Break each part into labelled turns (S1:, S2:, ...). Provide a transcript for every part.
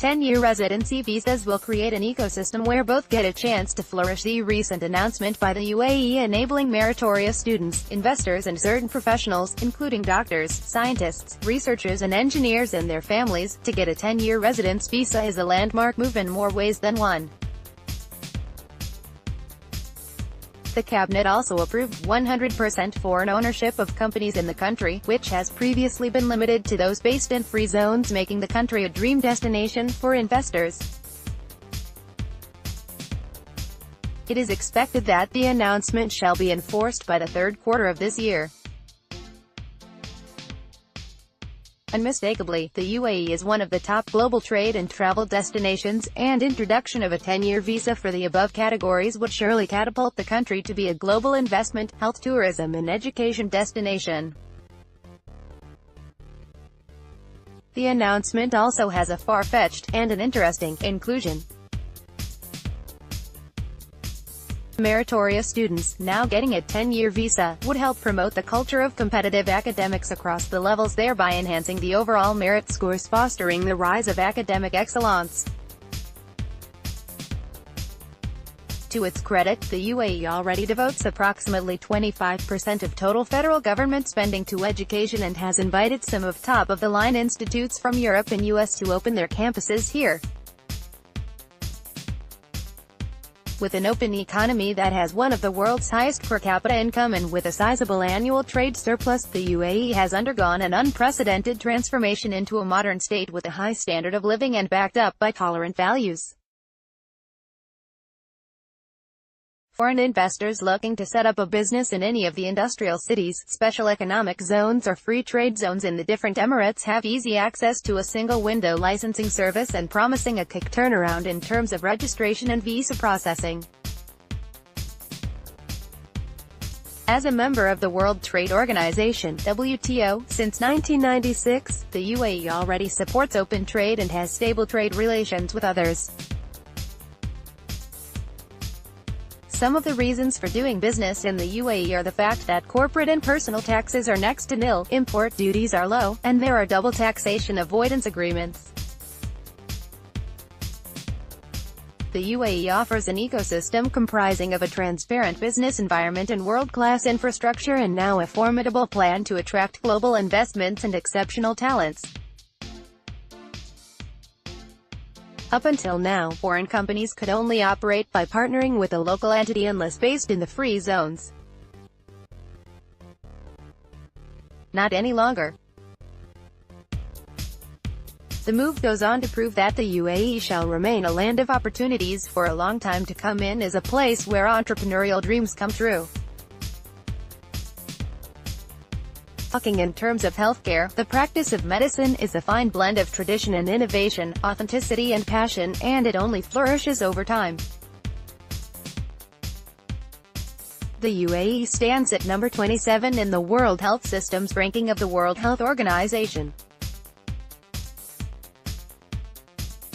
S1: 10-year residency visas will create an ecosystem where both get a chance to flourish. The recent announcement by the UAE enabling meritorious students, investors and certain professionals, including doctors, scientists, researchers and engineers and their families, to get a 10-year residence visa is a landmark move in more ways than one. The cabinet also approved 100% foreign ownership of companies in the country, which has previously been limited to those based in free zones, making the country a dream destination for investors. It is expected that the announcement shall be enforced by the third quarter of this year. Unmistakably, the UAE is one of the top global trade and travel destinations, and introduction of a 10-year visa for the above categories would surely catapult the country to be a global investment, health tourism and education destination. The announcement also has a far-fetched, and an interesting, inclusion. Meritorious students, now getting a 10-year visa, would help promote the culture of competitive academics across the levels, thereby enhancing the overall merit scores, fostering the rise of academic excellence. To its credit, the UAE already devotes approximately 25% of total federal government spending to education and has invited some of top-of-the-line institutes from Europe and US to open their campuses here. With an open economy that has one of the world's highest per capita income and with a sizable annual trade surplus, the UAE has undergone an unprecedented transformation into a modern state with a high standard of living and backed up by tolerant values. Foreign investors looking to set up a business in any of the industrial cities, special economic zones or free trade zones in the different emirates have easy access to a single-window licensing service and promising a quick turnaround in terms of registration and visa processing. As a member of the World Trade Organization (WTO) since 1996, the UAE already supports open trade and has stable trade relations with others. Some of the reasons for doing business in the UAE are the fact that corporate and personal taxes are next to nil, import duties are low, and there are double taxation avoidance agreements. The UAE offers an ecosystem comprising of a transparent business environment and world-class infrastructure, and now a formidable plan to attract global investments and exceptional talents. Up until now, foreign companies could only operate by partnering with a local entity unless based in the free zones. Not any longer. The move goes on to prove that the UAE shall remain a land of opportunities for a long time to come, in as a place where entrepreneurial dreams come true. Talking in terms of healthcare, the practice of medicine is a fine blend of tradition and innovation, authenticity and passion, and it only flourishes over time. The UAE stands at number 27 in the World Health System's ranking of the World Health Organization.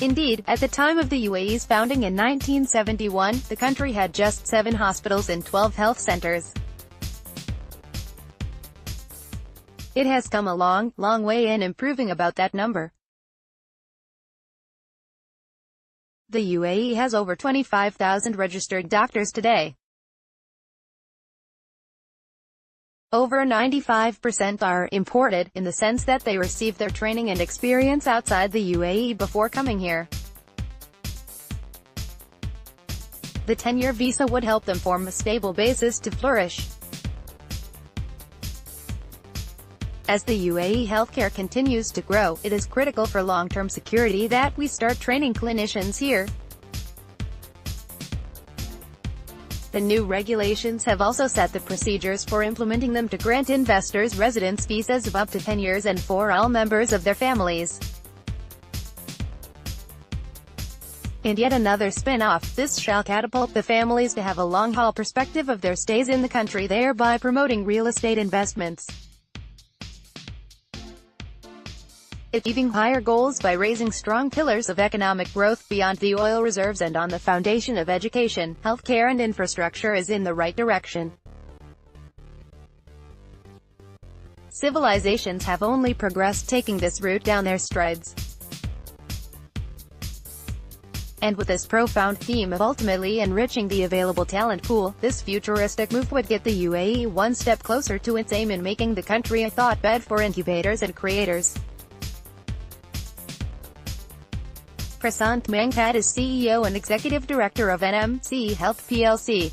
S1: Indeed, at the time of the UAE's founding in 1971, the country had just 7 hospitals and 12 health centers. It has come a long way in improving about that number. The UAE has over 25,000 registered doctors today. Over 95% are imported, in the sense that they receive their training and experience outside the UAE before coming here. The 10-year visa would help them form a stable basis to flourish. As the UAE healthcare continues to grow, it is critical for long-term security that we start training clinicians here. The new regulations have also set the procedures for implementing them to grant investors residence visas of up to 10 years and for all members of their families. And yet another spin-off, this shall catapult the families to have a long-haul perspective of their stays in the country, thereby promoting real estate investments. Achieving higher goals by raising strong pillars of economic growth beyond the oil reserves and on the foundation of education, healthcare and infrastructure is in the right direction. Civilizations have only progressed taking this route down their strides. And with this profound theme of ultimately enriching the available talent pool, this futuristic move would get the UAE one step closer to its aim in making the country a hotbed for incubators and creators. Prasant Mangkad is CEO and Executive Director of NMC Health plc.